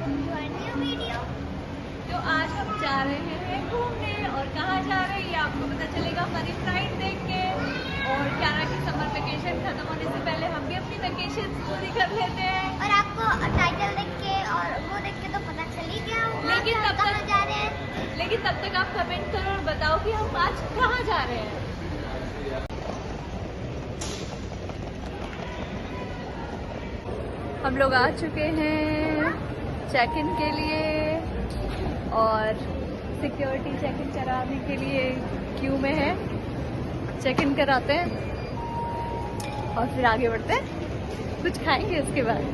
तो आज हम जा रहे हैं घूमने, और कहाँ जा रहे हैं ये आपको पता चलेगा हमारी फ्लाइट देख के। और क्यारा की समर वेकेशन खत्म होने से पहले हम भी अपनी वेकेशन पूरी कर लेते हैं। और आपको टाइटल देख के और वो देख के तो पता चल ही गया होगा लेकिन कि हम तब कहाँ तक जा रहे हैं। लेकिन तब तक आप कमेंट करो और बताओ कि हम आज कहाँ जा रहे हैं। हम लोग आ चुके हैं चेक इन के लिए, और सिक्योरिटी चेक इन कराने के लिए क्यू में है। चेक इन कराते हैं और फिर आगे बढ़ते हैं, कुछ खाएंगे उसके बाद।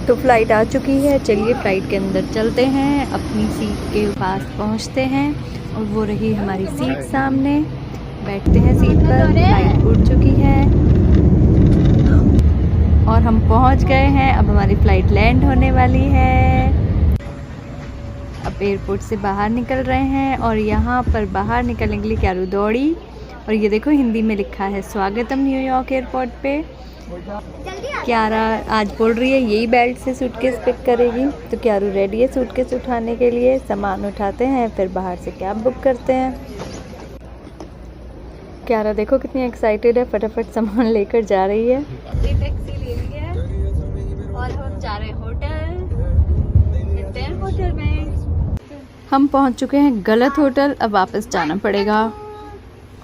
तो फ्लाइट आ चुकी है, चलिए फ्लाइट के अंदर चलते हैं, अपनी सीट के पास पहुंचते हैं। और वो रही हमारी सीट सामने, बैठते हैं सीट पर। फ्लाइट उड़ चुकी है और हम पहुंच गए हैं। अब हमारी फ्लाइट लैंड होने वाली है। अब एयरपोर्ट से बाहर निकल रहे हैं, और यहाँ पर बाहर निकलने के लिए क्यारू दौड़ी। और ये देखो हिंदी में लिखा है स्वागतम न्यूयॉर्क एयरपोर्ट पे। क्यारा आज बोल रही है यही बेल्ट से सूटकेस पिक करेगी, तो क्यारू रेडी है सूटकेस उठाने के लिए। सामान उठाते हैं, फिर बाहर से कैब बुक करते हैं। क्यारा देखो कितनी एक्साइटेड है, फटाफट सामान लेकर जा रही है। टैक्सी ले ली है और हम जा रहे हैं होटल। मिलते हैं होटल में। हम पहुंच चुके हैं गलत होटल, अब वापस जाना पड़ेगा।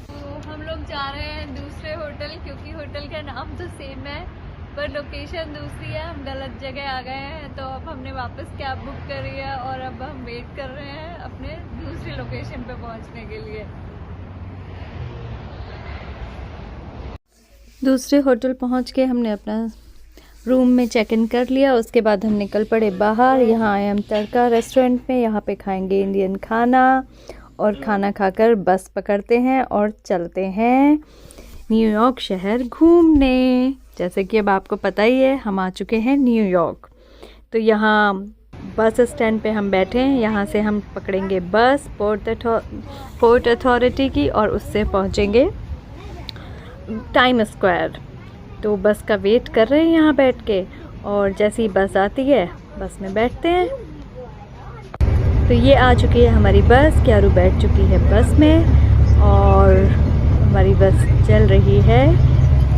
तो हम लोग जा रहे हैं दूसरे होटल, क्योंकि होटल का नाम तो सेम है पर लोकेशन दूसरी है। हम गलत जगह आ गए हैं, तो अब हमने वापस कैब बुक करी है और अब हम वेट कर रहे हैं अपने दूसरी लोकेशन पे पहुंचने के लिए। दूसरे होटल पहुंच के हमने अपना रूम में चेक इन कर लिया। उसके बाद हम निकल पड़े बाहर। यहाँ आए हम तड़का रेस्टोरेंट में, यहाँ पे खाएंगे इंडियन खाना, और खाना खाकर बस पकड़ते हैं और चलते हैं न्यूयॉर्क शहर घूमने। जैसे कि अब आपको पता ही है हम आ चुके हैं न्यूयॉर्क। तो यहाँ बस स्टैंड पे हम बैठे हैं, यहाँ से हम पकड़ेंगे बस पोर्ट अथॉरिटी की, और उससे पहुँचेंगे टाइम स्क्वायर। तो बस का वेट कर रहे हैं यहाँ बैठ के, और जैसे ही बस आती है बस में बैठते हैं। तो ये आ चुकी है हमारी बस, क्यारू बैठ चुकी है बस में, और हमारी बस चल रही है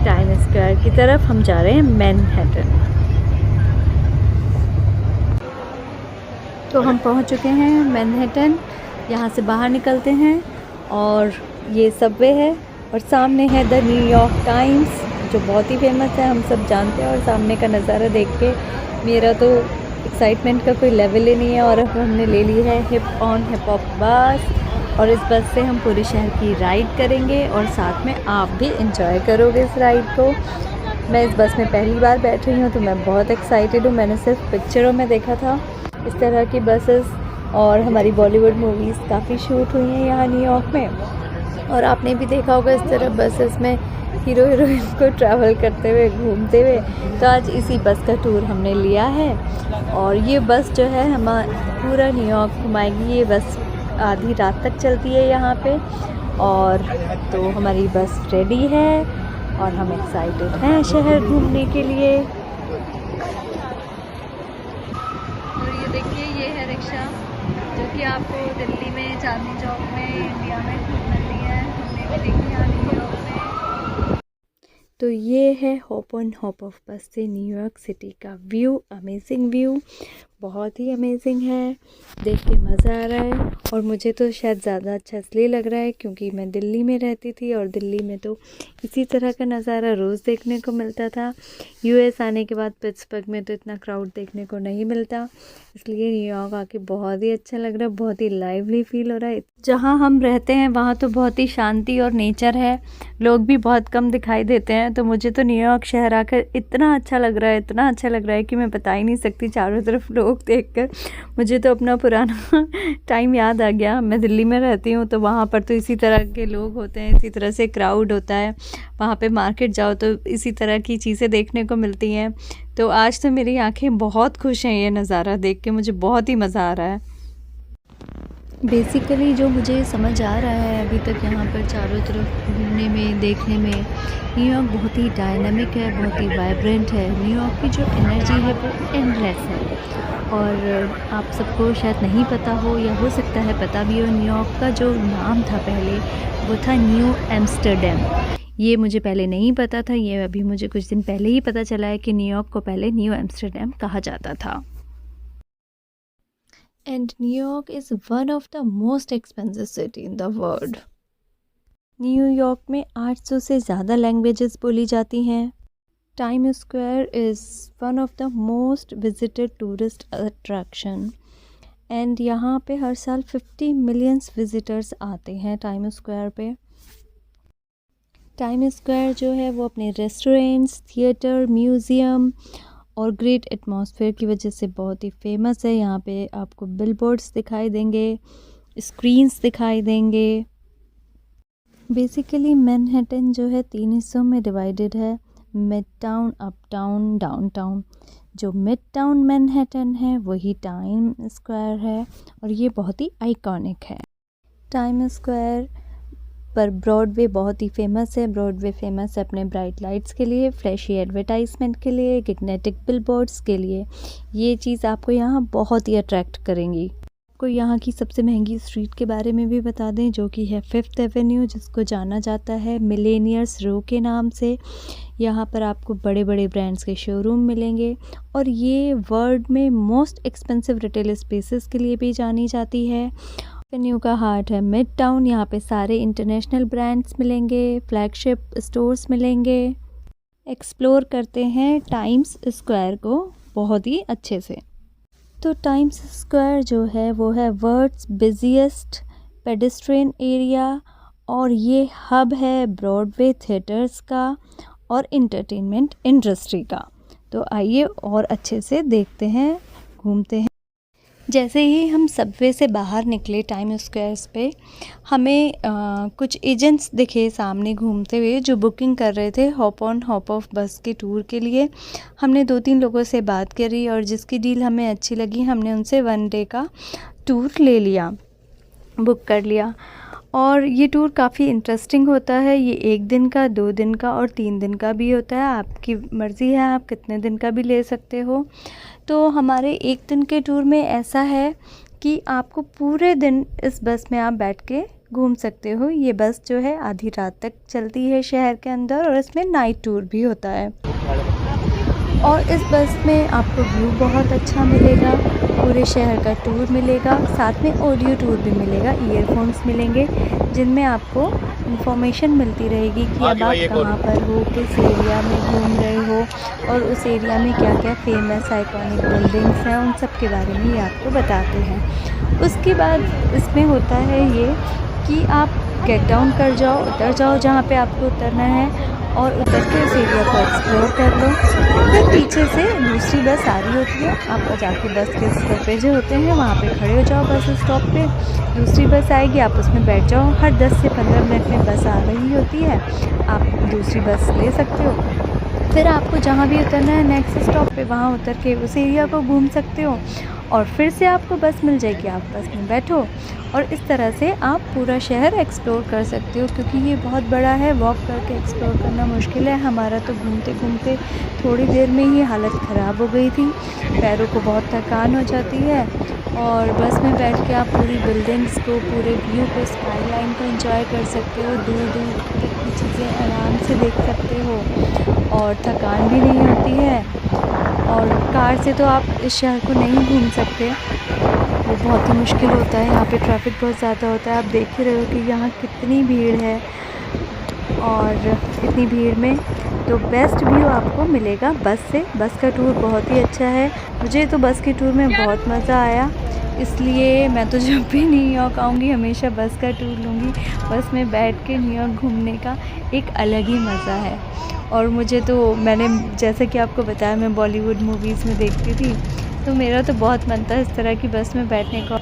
टाइम स्क्वायर की तरफ। हम जा रहे हैं मैनहट्टन। तो हम पहुंच चुके हैं मैनहट्टन। यहाँ से बाहर निकलते हैं, और ये सबवे है, और सामने है द न्यूयॉर्क टाइम्स, जो बहुत ही फेमस है, हम सब जानते हैं। और सामने का नज़ारा देख के मेरा तो एक्साइटमेंट का कोई लेवल ही नहीं है। और अब हमने ले ली है हिप हॉप बस, और इस बस से हम पूरे शहर की राइड करेंगे, और साथ में आप भी इंजॉय करोगे इस राइड को। मैं इस बस में पहली बार बैठ रही हूँ, तो मैं बहुत एक्साइटेड हूँ। मैंने सिर्फ पिक्चरों में देखा था इस तरह की बसेस, और हमारी बॉलीवुड मूवीज़ काफ़ी शूट हुई हैं यहाँ न्यूयॉर्क में, और आपने भी देखा होगा इस तरह बसेस में हीरो हीरोइन को ट्रैवल करते हुए, घूमते हुए। तो आज इसी बस का टूर हमने लिया है, और ये बस जो है हम पूरा न्यूयॉर्क घुमाएगी। ये बस आधी रात तक चलती है यहाँ पे, और तो हमारी बस रेडी है और हम एक्साइटेड हैं शहर घूमने के लिए। और ये देखिए, ये है रिक्शा जो कि आपको दिल्ली में चांदनी चौक में इंडिया में मिलती है, हमने भी देखी यहाँ न्यूयॉर्क में। तो ये है हॉप ऑन हॉप ऑफ बस से न्यूयॉर्क सिटी का व्यू। अमेजिंग व्यू, बहुत ही अमेजिंग है, देख के मज़ा आ रहा है। और मुझे तो शायद ज़्यादा अच्छा इसलिए लग रहा है क्योंकि मैं दिल्ली में रहती थी, और दिल्ली में तो इसी तरह का नज़ारा रोज़ देखने को मिलता था। यूएस आने के बाद पिट्सबर्ग में तो इतना क्राउड देखने को नहीं मिलता, इसलिए न्यूयॉर्क आके बहुत ही अच्छा लग रहा है, बहुत ही लाइवली फील हो रहा है। जहाँ हम रहते हैं वहाँ तो बहुत ही शांति और नेचर है, लोग भी बहुत कम दिखाई देते हैं। तो मुझे तो न्यूयॉर्क शहर आकर इतना अच्छा लग रहा है, इतना अच्छा लग रहा है कि मैं बता ही नहीं सकती। चारों तरफ लोग देखकर मुझे तो अपना पुराना टाइम याद आ गया। मैं दिल्ली में रहती हूँ, तो वहाँ पर तो इसी तरह के लोग होते हैं, इसी तरह से क्राउड होता है। वहाँ पे मार्केट जाओ तो इसी तरह की चीज़ें देखने को मिलती हैं। तो आज तो मेरी आंखें बहुत खुश हैं, ये नज़ारा देख के मुझे बहुत ही मज़ा आ रहा है। बेसिकली जो मुझे समझ आ रहा है अभी तक यहाँ पर चारों तरफ घूमने में, देखने में, न्यूयॉर्क बहुत ही डायनामिक है, बहुत ही वाइब्रेंट है। न्यूयॉर्क की जो एनर्जी है वो एंडलेस है। और आप सबको शायद नहीं पता हो या हो सकता है पता भी हो, न्यूयॉर्क का जो नाम था पहले वो था न्यू एम्स्टर्डम। ये मुझे पहले नहीं पता था, ये अभी मुझे कुछ दिन पहले ही पता चला है कि न्यूयॉर्क को पहले न्यू एम्स्टर्डम कहा जाता था। And New York is one of the most expensive city in the world. New York में 800 से ज़्यादा लैंग्वेजेस बोली जाती हैं। Time square is one of the most visited tourist attraction and यहाँ पे हर साल 50 मिलियंस विजिटर्स आते हैं टाइम स्क्वायर पे। टाइम स्क्वायर जो है वो अपने रेस्टोरेंट्स, थिएटर, म्यूज़ियम और ग्रेट एटमॉस्फेयर की वजह से बहुत ही फेमस है। यहाँ पे आपको बिलबोर्ड्स दिखाई देंगे, स्क्रीन्स दिखाई देंगे। बेसिकली मैनहट्टन जो है 3 हिस्सों में डिवाइडेड है, mid town, up town, down town. जो मिड टाउन मैनहट्टन है वही टाइम स्क्वायर है और ये बहुत ही आइकॉनिक है। टाइम स्क्वायर पर ब्रॉडवे बहुत ही फेमस है। ब्रॉडवे फेमस है अपने ब्राइट लाइट्स के लिए, फ्लैशी एडवर्टाइजमेंट के लिए, गिग्नेटिक बिलबोर्ड्स के लिए। ये चीज़ आपको यहाँ बहुत ही अट्रैक्ट करेंगी। आपको यहाँ की सबसे महंगी स्ट्रीट के बारे में भी बता दें, जो कि है 5th एवेन्यू, जिसको जाना जाता है मिलेनियर्स रो के नाम से। यहाँ पर आपको बड़े बड़े ब्रांड्स के शोरूम मिलेंगे और ये वर्ल्ड में मोस्ट एक्सपेंसिव रिटेल स्पेसेस के लिए भी जानी जाती है। एवेन्यू का हार्ट है मिड टाउन, यहाँ पे सारे इंटरनेशनल ब्रांड्स मिलेंगे, फ्लैगशिप स्टोर्स मिलेंगे। एक्सप्लोर करते हैं टाइम्स स्क्वायर को बहुत ही अच्छे से। तो टाइम्स स्क्वायर जो है वो है वर्ल्ड्स बिजिएस्ट पेडेस्ट्रियन एरिया और ये हब है ब्रॉडवे थिएटर्स का और इंटरटेनमेंट इंडस्ट्री का। तो आइए और अच्छे से देखते हैं, घूमते हैं। जैसे ही हम सबवे से बाहर निकले टाइम स्क्वायर्स पे, हमें कुछ एजेंट्स दिखे सामने घूमते हुए जो बुकिंग कर रहे थे हॉप ऑन हॉप ऑफ बस के टूर के लिए। हमने 2-3 लोगों से बात करी और जिसकी डील हमें अच्छी लगी हमने उनसे 1 डे का टूर ले लिया, बुक कर लिया। और ये टूर काफ़ी इंटरेस्टिंग होता है। ये 1 दिन का, 2 दिन का और 3 दिन का भी होता है। आपकी मर्ज़ी है, आप कितने दिन का भी ले सकते हो। तो हमारे 1 दिन के टूर में ऐसा है कि आपको पूरे दिन इस बस में आप बैठ के घूम सकते हो। ये बस जो है आधी रात तक चलती है शहर के अंदर और इसमें नाइट टूर भी होता है। और इस बस में आपको व्यू बहुत अच्छा मिलेगा, पूरे शहर का टूर मिलेगा, साथ में ऑडियो टूर भी मिलेगा। ईयरफोन्स मिलेंगे जिनमें आपको इन्फॉर्मेशन मिलती रहेगी कि अब आप कहाँ पर हो, किस एरिया में घूम रहे हो और उस एरिया में क्या क्या फेमस आइकॉनिक बिल्डिंग्स हैं, उन सब के बारे में ये आपको बताते हैं। उसके बाद इसमें होता है ये कि आप गेट डाउन कर जाओ, उतर जाओ जहाँ पे आपको उतरना है और उतर के उस एरिया को एक्सप्लोर कर लो। फिर पीछे से दूसरी बस आ रही होती है, आप जाके बस के स्टॉपेज होते हैं वहाँ पे खड़े हो जाओ बस स्टॉप पे। दूसरी बस आएगी, आप उसमें बैठ जाओ। हर 10 से 15 मिनट में बस आ रही होती है, आप दूसरी बस ले सकते हो। फिर आपको जहाँ भी उतरना है नेक्स्ट स्टॉप पे, वहाँ उतर के उस एरिया को घूम सकते हो और फिर से आपको बस मिल जाएगी, आप बस में बैठो और इस तरह से आप पूरा शहर एक्सप्लोर कर सकते हो। क्योंकि ये बहुत बड़ा है, वॉक करके एक्सप्लोर करना मुश्किल है। हमारा तो घूमते घूमते थोड़ी देर में ही हालत ख़राब हो गई थी, पैरों को बहुत थकान हो जाती है। और बस में बैठ के आप पूरी बिल्डिंग्स को, पूरे व्यू को, स्काई लाइन को एंजॉय कर सकते हो, दूर दूर तक की चीज़ें आराम से देख सकते हो और थकान भी नहीं होती है। और कार से तो आप इस शहर को नहीं घूम सकते, वो बहुत ही मुश्किल होता है। यहाँ पे ट्रैफिक बहुत ज़्यादा होता है। आप देख ही रहे हो कि यहाँ कितनी भीड़ है और इतनी भीड़ में तो बेस्ट व्यू आपको मिलेगा बस से। बस का टूर बहुत ही अच्छा है, मुझे तो बस के टूर में बहुत मज़ा आया, इसलिए मैं तो जब भी न्यूयॉर्क आऊँगी हमेशा बस का टूर लूँगी। बस में बैठ के न्यूयॉर्क घूमने का एक अलग ही मज़ा है। और मुझे तो, मैंने जैसा कि आपको बताया, मैं बॉलीवुड मूवीज़ में देखती थी, तो मेरा तो बहुत मन था इस तरह की बस में बैठने का।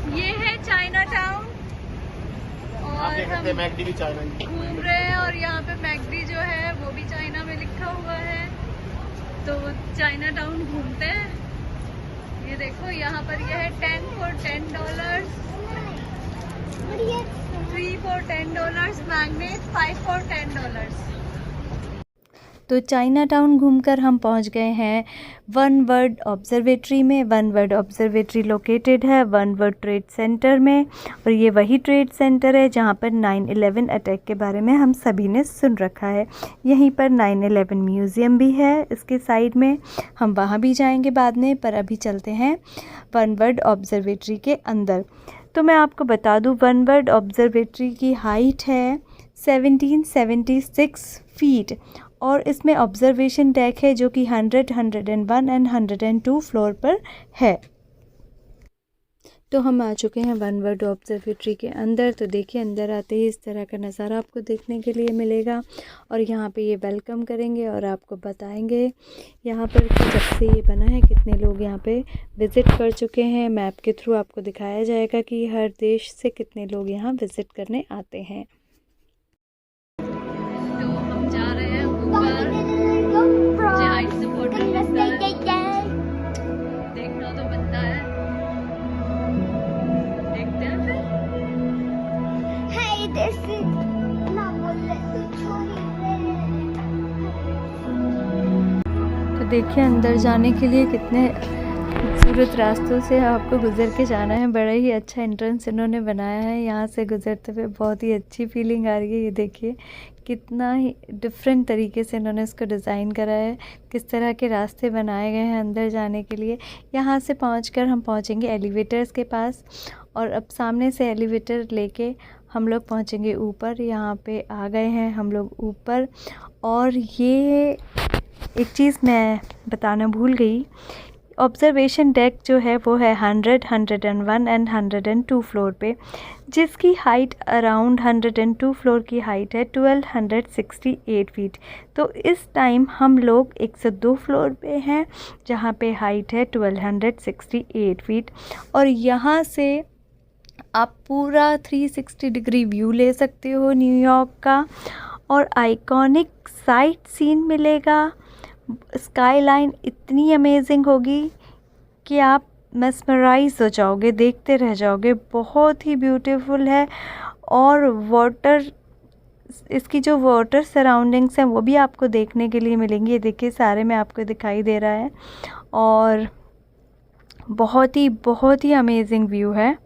ये है घूम रहे हैं और यहाँ पे मैकडी जो है वो भी चाइना में लिखा हुआ है, तो चाइना टाउन घूमते हैं। ये देखो यहाँ पर ये है 10 for $10, 3 for $10, मैग्नेट 5 for $10। तो चाइना टाउन घूमकर हम पहुंच गए हैं वन वर्ल्ड ऑब्जर्वेटरी में। वन वर्ल्ड ऑब्जर्वेटरी लोकेटेड है वन वर्ल्ड ट्रेड सेंटर में, और ये वही ट्रेड सेंटर है जहां पर 9/11 अटैक के बारे में हम सभी ने सुन रखा है। यहीं पर 9/11 म्यूज़ियम भी है इसके साइड में, हम वहां भी जाएंगे बाद में, पर अभी चलते हैं वन वर्ल्ड ऑब्जर्वेटरी के अंदर। तो मैं आपको बता दूं, वन वर्ल्ड ऑब्जर्वेटरी की हाइट है 1776 फीट, और इसमें ऑब्जर्वेशन डेक है जो कि 100, 101 एंड 102 फ्लोर पर है। तो हम आ चुके हैं वन वर्ल्ड ऑब्जर्वेटरी के अंदर। तो देखिए, अंदर आते ही इस तरह का नज़ारा आपको देखने के लिए मिलेगा, और यहाँ पे ये वेलकम करेंगे और आपको बताएंगे यहाँ पर कि जब से ये बना है कितने लोग यहाँ पे विज़िट कर चुके हैं। मैप के थ्रू आपको दिखाया जाएगा कि हर देश से कितने लोग यहाँ विज़िट करने आते हैं। तो हम जा रहे हैं देखना तो बनता है, देखते हैं फिर। तो देखिए, अंदर जाने के लिए कितने खूबसूरत रास्तों से आपको गुजर के जाना है। बड़ा ही अच्छा एंट्रेंस इन्होंने बनाया है, यहाँ से गुजरते हुए बहुत ही अच्छी फीलिंग आ रही है। ये देखिए कितना ही डिफरेंट तरीके से इन्होंने इसको डिज़ाइन करा है, किस तरह के रास्ते बनाए गए हैं अंदर जाने के लिए। यहाँ से पहुंचकर हम पहुंचेंगे एलिवेटर्स के पास, और अब सामने से एलिवेटर लेके हम लोग पहुंचेंगे ऊपर। यहाँ पे आ गए हैं हम लोग ऊपर, और ये एक चीज़ मैं बताना भूल गई, ऑब्जर्वेशन डेक जो है वो है 100, 101 एंड 102 फ्लोर पे, जिसकी हाइट अराउंड 102 फ्लोर की हाइट है 1268 फीट। तो इस टाइम हम लोग 102 फ्लोर पे हैं जहाँ पे हाइट है 1268 फीट, और यहाँ से आप पूरा 360 डिग्री व्यू ले सकते हो न्यूयॉर्क का, और आइकॉनिक साइट सीन मिलेगा। स्काई लाइन इतनी अमेजिंग होगी कि आप मेस्मराइज हो जाओगे, देखते रह जाओगे। बहुत ही ब्यूटीफुल है, और वाटर, इसकी जो वाटर सराउंडिंग्स हैं वो भी आपको देखने के लिए मिलेंगी। ये देखिए सारे में आपको दिखाई दे रहा है, और बहुत ही अमेजिंग व्यू है।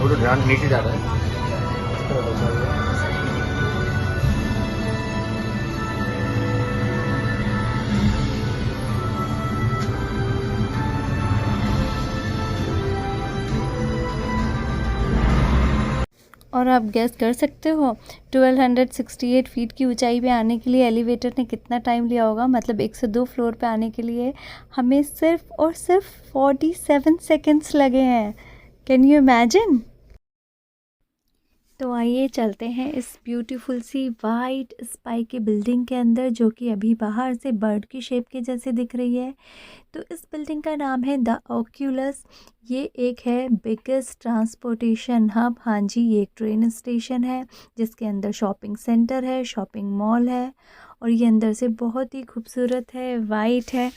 तो ध्यान नीचे जा रहा है। और आप गैस कर सकते हो 1268 फीट की ऊंचाई पे आने के लिए एलिवेटर ने कितना टाइम लिया होगा। मतलब 102 फ्लोर पे आने के लिए हमें सिर्फ और सिर्फ 47 सेकंड्स लगे हैं। Can you imagine? तो आइए चलते हैं इस ब्यूटीफुल सी वाइट स्पाई की बिल्डिंग के अंदर, जो कि अभी बाहर से बर्ड की शेप के जैसे दिख रही है। तो इस बिल्डिंग का नाम है द ओक्यूलस। ये एक है बिगेस्ट ट्रांसपोर्टेशन हब। हाँ जी, ये एक ट्रेन स्टेशन है जिसके अंदर शॉपिंग सेंटर है, शॉपिंग मॉल है, और ये अंदर से बहुत ही खूबसूरत है, वाइट है।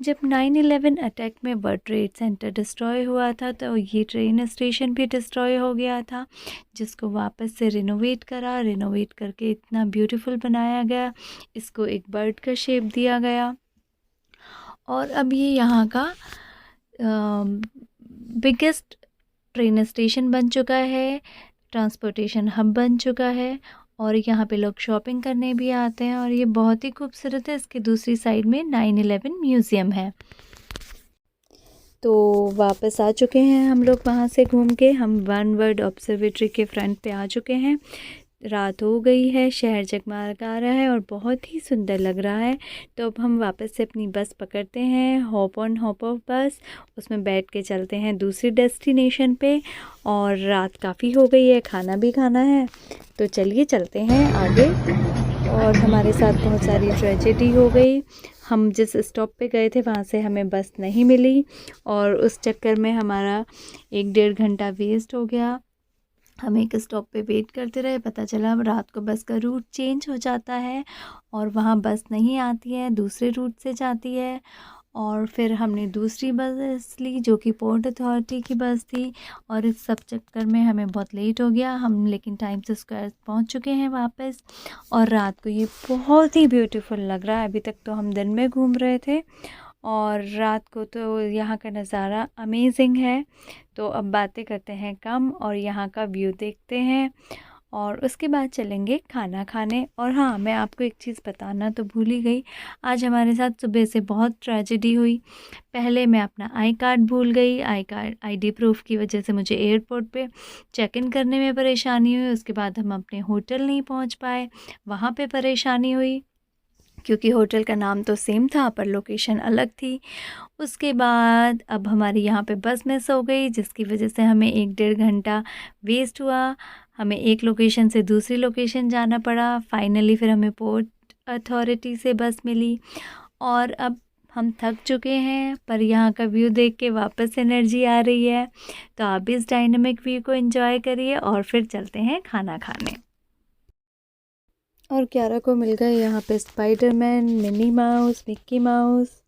जब 9/11 अटैक में वर्ल्ड ट्रेड सेंटर डिस्ट्रॉय हुआ था तो ये ट्रेन स्टेशन भी डिस्ट्रॉय हो गया था, जिसको वापस से रिनोवेट करके इतना ब्यूटीफुल बनाया गया। इसको एक बर्ड का शेप दिया गया और अब ये यहाँ का बिगेस्ट ट्रेन स्टेशन बन चुका है, ट्रांसपोर्टेशन हब बन चुका है, और यहाँ पे लोग शॉपिंग करने भी आते हैं और ये बहुत ही खूबसूरत है। इसकी दूसरी साइड में 9/11 म्यूज़ियम है। तो वापस आ चुके हैं हम लोग वहाँ से घूम के। हम वन वर्ल्ड ऑब्जर्वेटरी के फ्रंट पे आ चुके हैं। रात हो गई है, शहर जगमगा रहा है और बहुत ही सुंदर लग रहा है। तो अब हम वापस से अपनी बस पकड़ते हैं, हॉप ऑन हॉप ऑफ बस। उसमें बैठ के चलते हैं दूसरी डेस्टिनेशन पे। और रात काफ़ी हो गई है, खाना भी खाना है, तो चलिए चलते हैं आगे। और हमारे साथ बहुत सारी ट्रेजेडी हो गई। हम जिस स्टॉप पे गए थे वहाँ से हमें बस नहीं मिली और उस चक्कर में हमारा 1-1.5 घंटा वेस्ट हो गया। हम एक स्टॉप पे वेट करते रहे, पता चला रात को बस का रूट चेंज हो जाता है और वहाँ बस नहीं आती है, दूसरे रूट से जाती है। और फिर हमने दूसरी बस ली जो कि पोर्ट अथॉरिटी की बस थी, और इस सब चक्कर में हमें बहुत लेट हो गया। हम लेकिन टाइम्स स्क्वायर पहुंच चुके हैं वापस। और रात को ये बहुत ही ब्यूटीफुल लग रहा है। अभी तक तो हम दिन में घूम रहे थे और रात को तो यहाँ का नज़ारा अमेजिंग है। तो अब बातें करते हैं कम और यहाँ का व्यू देखते हैं और उसके बाद चलेंगे खाना खाने। और हाँ, मैं आपको एक चीज़ बताना तो भूल ही गई। आज हमारे साथ सुबह से बहुत ट्रेजेडी हुई। पहले मैं अपना आई कार्ड भूल गई। आईडी प्रूफ की वजह से मुझे एयरपोर्ट पे चेक इन करने में परेशानी हुई। उसके बाद हम अपने होटल नहीं पहुँच पाए, वहाँ पे परेशानी हुई क्योंकि होटल का नाम तो सेम था पर लोकेशन अलग थी। उसके बाद अब हमारी यहाँ पे बस मिस हो गई, जिसकी वजह से हमें 1-1.5 घंटा वेस्ट हुआ। हमें एक लोकेशन से दूसरी लोकेशन जाना पड़ा। फाइनली फिर हमें पोर्ट अथॉरिटी से बस मिली और अब हम थक चुके हैं, पर यहाँ का व्यू देख के वापस एनर्जी आ रही है। तो आप भी इस डायनामिक व्यू को एंजॉय करिए और फिर चलते हैं खाना खाने। और क्यारा को मिल गए यहाँ पे Spiderman, Minnie Mouse, Mickey mouse.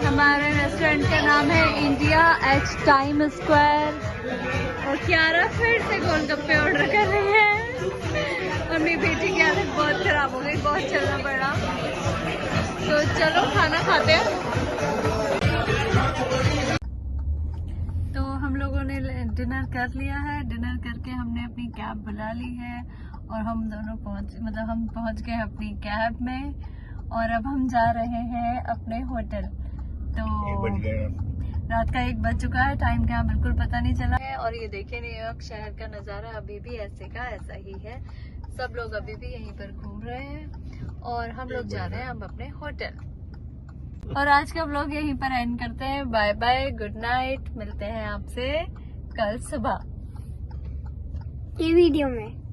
हमारे रेस्टोरेंट का नाम है इंडिया एट टाइम स्क्वायर और क्यारा फिर से गोलगप्पे ऑर्डर कर रही है और मेरी बेटी की आदत बहुत ख़राब हो गई, बहुत चलना पड़ा। तो चलो खाना खाते हैं। तो हम लोगों ने डिनर कर लिया है। डिनर करके हमने अपनी कैब बुला ली है और हम दोनों हम पहुंच गए अपनी कैब में और अब हम जा रहे हैं अपने होटल। तो रात का 1 बज चुका है, टाइम का बिल्कुल पता नहीं चला है। और ये देखिए न्यूयॉर्क शहर का नज़ारा अभी भी ऐसे का ऐसा ही है। सब लोग अभी भी यहीं पर घूम रहे हैं और हम लोग जा रहे हैं अब अपने होटल। और आज का व्लॉग यहीं पर एंड करते हैं। बाय बाय, गुड नाइट, मिलते हैं आपसे कल सुबह ये वीडियो में।